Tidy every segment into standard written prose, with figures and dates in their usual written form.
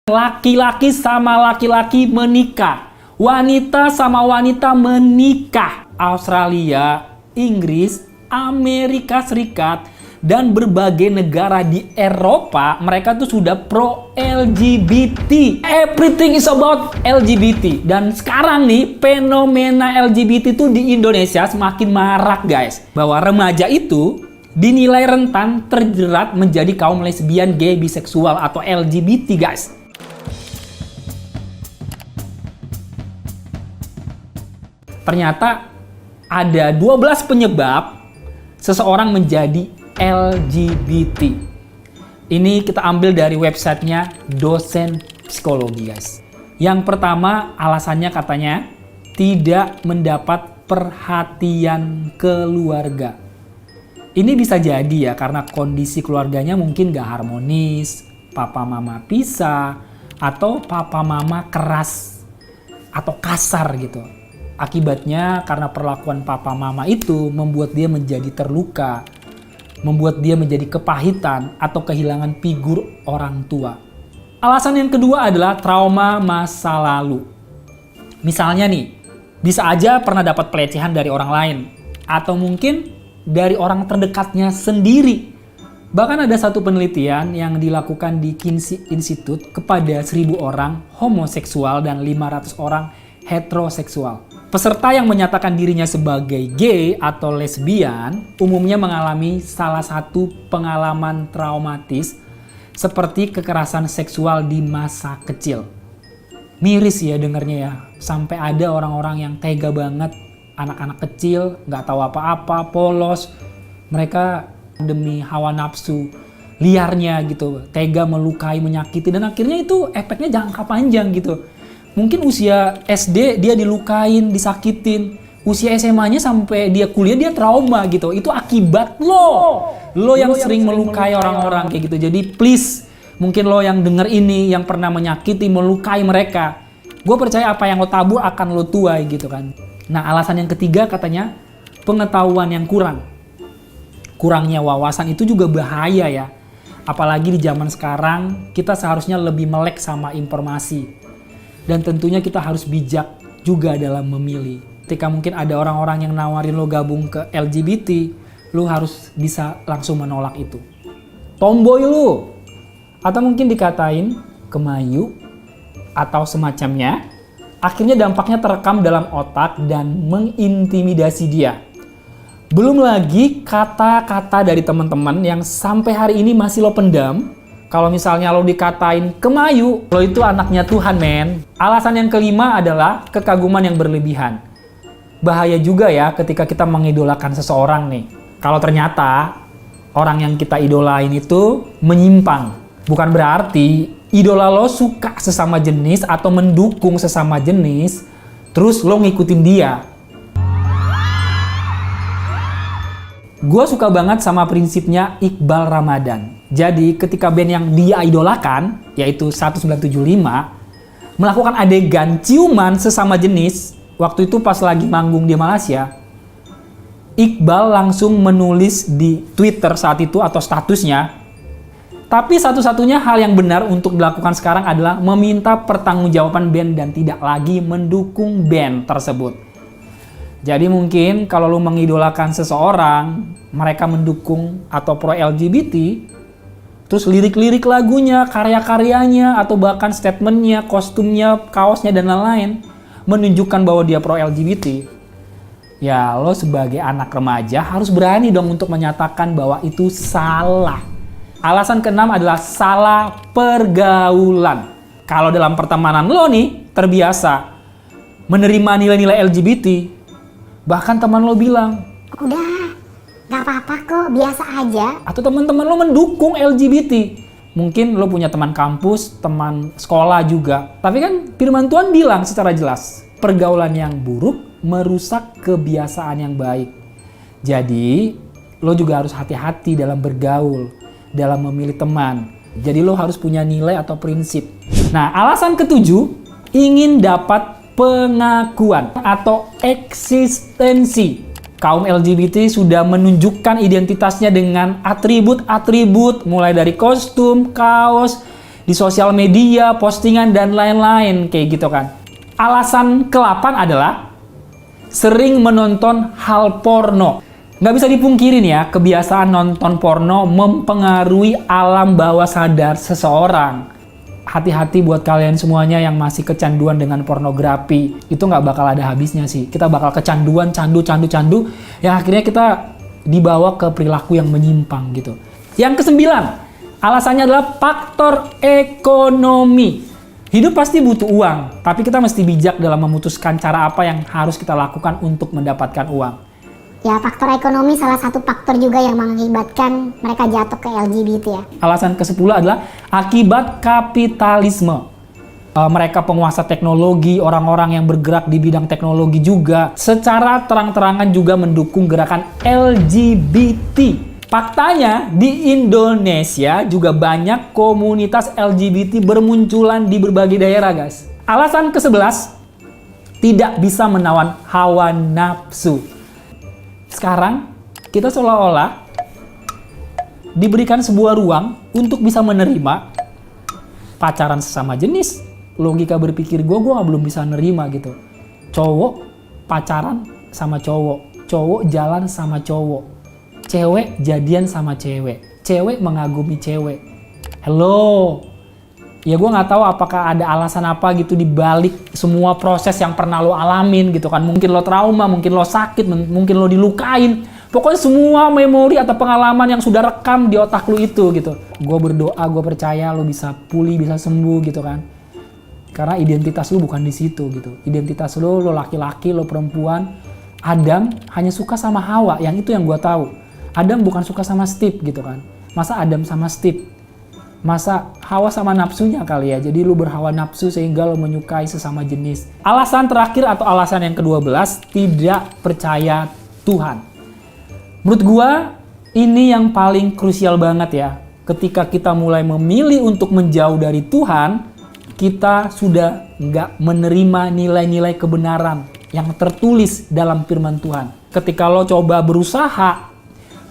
Laki-laki sama laki-laki menikah, wanita sama wanita menikah. Australia, Inggris, Amerika Serikat, dan berbagai negara di Eropa, mereka tuh sudah pro LGBT. Everything is about LGBT. Dan sekarang nih, fenomena LGBT tuh di Indonesia semakin marak, guys. Bahwa remaja itu dinilai rentan terjerat menjadi kaum lesbian, gay, biseksual, atau LGBT, guys. Ternyata ada 12 penyebab seseorang menjadi LGBT. Ini kita ambil dari websitenya Dosen Psikologi, guys. Yang pertama, alasannya katanya tidak mendapat perhatian keluarga. Ini bisa jadi ya karena kondisi keluarganya mungkin gak harmonis, papa mama pisah, atau papa mama keras atau kasar gitu. Akibatnya karena perlakuan papa mama itu membuat dia menjadi terluka, membuat dia menjadi kepahitan atau kehilangan figur orang tua. Alasan yang kedua adalah trauma masa lalu. Misalnya nih, bisa aja pernah dapat pelecehan dari orang lain atau mungkin dari orang terdekatnya sendiri. Bahkan ada satu penelitian yang dilakukan di Kinsey Institute kepada 1.000 orang homoseksual dan 500 orang heteroseksual. Peserta yang menyatakan dirinya sebagai gay atau lesbian umumnya mengalami salah satu pengalaman traumatis seperti kekerasan seksual di masa kecil. Miris ya dengernya ya, sampai ada orang-orang yang tega banget, anak-anak kecil, nggak tahu apa-apa, polos. Mereka demi hawa nafsu liarnya gitu, tega melukai, menyakiti, dan akhirnya itu efeknya jangka panjang gitu. Mungkin usia SD dia dilukain, disakitin. Usia SMA-nya sampai dia kuliah dia trauma gitu. Itu akibat lo yang sering melukai orang-orang kayak gitu. Jadi please, mungkin lo yang denger ini, yang pernah menyakiti, melukai mereka, gue percaya apa yang lo tabur akan lo tuai gitu kan. Nah, alasan yang ketiga katanya pengetahuan yang kurang. Kurangnya wawasan itu juga bahaya ya. Apalagi di zaman sekarang kita seharusnya lebih melek sama informasi. Dan tentunya kita harus bijak juga dalam memilih. Ketika mungkin ada orang-orang yang nawarin lo gabung ke LGBT, lo harus bisa langsung menolak itu. Tomboy lo, atau mungkin dikatain kemayu, atau semacamnya, akhirnya dampaknya terekam dalam otak dan mengintimidasi dia. Belum lagi kata-kata dari teman-teman yang sampai hari ini masih lo pendam. Kalau misalnya lo dikatain kemayu, lo itu anaknya Tuhan, men. Alasan yang kelima adalah kekaguman yang berlebihan. Bahaya juga ya ketika kita mengidolakan seseorang nih. Kalau ternyata orang yang kita idolain itu menyimpang. Bukan berarti idola lo suka sesama jenis atau mendukung sesama jenis, terus lo ngikutin dia. Gue suka banget sama prinsipnya Iqbal Ramadan. Jadi ketika band yang dia idolakan, yaitu 1975, melakukan adegan ciuman sesama jenis, waktu itu pas lagi manggung di Malaysia, Iqbal langsung menulis di Twitter saat itu atau statusnya, tapi satu-satunya hal yang benar untuk dilakukan sekarang adalah meminta pertanggungjawaban band dan tidak lagi mendukung band tersebut. Jadi mungkin kalau lu mengidolakan seseorang, mereka mendukung atau pro LGBT, terus lirik-lirik lagunya, karya-karyanya, atau bahkan statementnya, kostumnya, kaosnya, dan lain-lain menunjukkan bahwa dia pro LGBT, ya lo sebagai anak remaja harus berani dong untuk menyatakan bahwa itu salah. Alasan keenam adalah salah pergaulan. Kalau dalam pertemanan lo nih terbiasa menerima nilai-nilai LGBT, bahkan teman lo bilang, udah, gak apa-apa kok, biasa aja. Atau teman-teman lo mendukung LGBT. Mungkin lo punya teman kampus, teman sekolah juga. Tapi kan firman Tuhan bilang secara jelas, pergaulan yang buruk merusak kebiasaan yang baik. Jadi, lo juga harus hati-hati dalam bergaul, dalam memilih teman. Jadi lo harus punya nilai atau prinsip. Nah, alasan ketujuh, ingin dapat pengakuan atau eksistensi. Kaum LGBT sudah menunjukkan identitasnya dengan atribut-atribut mulai dari kostum, kaos, di sosial media, postingan, dan lain-lain kayak gitu kan. Alasan ke-8 adalah sering menonton hal porno. Nggak bisa dipungkirin ya, kebiasaan nonton porno mempengaruhi alam bawah sadar seseorang. Hati-hati buat kalian semuanya yang masih kecanduan dengan pornografi. Itu nggak bakal ada habisnya sih. Kita bakal kecanduan, candu, yang akhirnya kita dibawa ke perilaku yang menyimpang gitu. Yang ke-9, alasannya adalah faktor ekonomi. Hidup pasti butuh uang, tapi kita mesti bijak dalam memutuskan cara apa yang harus kita lakukan untuk mendapatkan uang. Ya, faktor ekonomi salah satu faktor juga yang mengakibatkan mereka jatuh ke LGBT ya. Alasan ke-10 adalah akibat kapitalisme. Mereka penguasa teknologi, orang-orang yang bergerak di bidang teknologi juga secara terang-terangan juga mendukung gerakan LGBT. Faktanya di Indonesia juga banyak komunitas LGBT bermunculan di berbagai daerah, guys. Alasan ke-11, tidak bisa menawan hawa nafsu. Sekarang kita seolah-olah diberikan sebuah ruang untuk bisa menerima pacaran sesama jenis. Logika berpikir gue belum bisa nerima gitu. Cowok pacaran sama cowok, cowok jalan sama cowok, cewek jadian sama cewek, cewek mengagumi cewek. Hello, ya gue nggak tahu apakah ada alasan apa gitu di balik semua proses yang pernah lo alamin gitu kan. Mungkin lo trauma, mungkin lo sakit, mungkin lo dilukain. Pokoknya semua memori atau pengalaman yang sudah rekam di otak lo itu gitu. Gue berdoa, gue percaya lo bisa pulih, bisa sembuh gitu kan. Karena identitas lo bukan di situ gitu. Identitas lo laki-laki, lo perempuan. Adam hanya suka sama Hawa, yang itu yang gue tahu. Adam bukan suka sama Steve gitu kan. Masa Adam sama Steve? Masa Hawa sama nafsunya kali ya. Jadi lu berhawa nafsu sehingga lo menyukai sesama jenis. Alasan terakhir atau alasan yang ke-12, tidak percaya Tuhan. Menurut gua ini yang paling krusial banget ya. Ketika kita mulai memilih untuk menjauh dari Tuhan, kita sudah nggak menerima nilai-nilai kebenaran yang tertulis dalam firman Tuhan. Ketika lo coba berusaha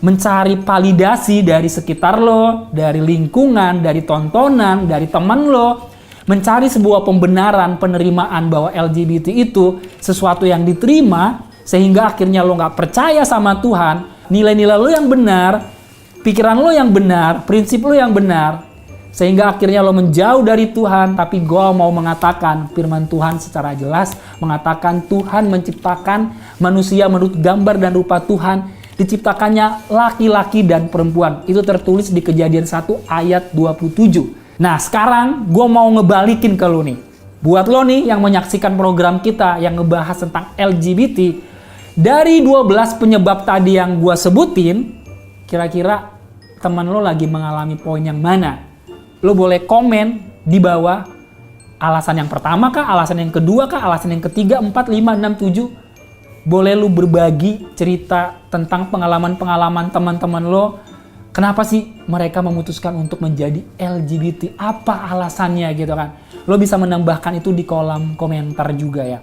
mencari validasi dari sekitar lo, dari lingkungan, dari tontonan, dari teman lo, mencari sebuah pembenaran, penerimaan bahwa LGBT itu sesuatu yang diterima, sehingga akhirnya lo nggak percaya sama Tuhan, nilai-nilai lo yang benar, pikiran lo yang benar, prinsip lo yang benar, sehingga akhirnya lo menjauh dari Tuhan. Tapi gue mau mengatakan firman Tuhan secara jelas mengatakan Tuhan menciptakan manusia menurut gambar dan rupa Tuhan. Diciptakannya laki-laki dan perempuan. Itu tertulis di Kejadian 1 ayat 27. Nah sekarang gue mau ngebalikin ke lo nih. Buat lo nih yang menyaksikan program kita yang ngebahas tentang LGBT. Dari 12 penyebab tadi yang gue sebutin, kira-kira teman lo lagi mengalami poin yang mana? Lo boleh komen di bawah. Alasan yang pertama kah? Alasan yang kedua kah? Alasan yang ketiga, 4, 5, 6, 7? Boleh lu berbagi cerita tentang pengalaman-pengalaman teman-teman lo. Kenapa sih mereka memutuskan untuk menjadi LGBT? Apa alasannya gitu kan? Lo bisa menambahkan itu di kolom komentar juga ya.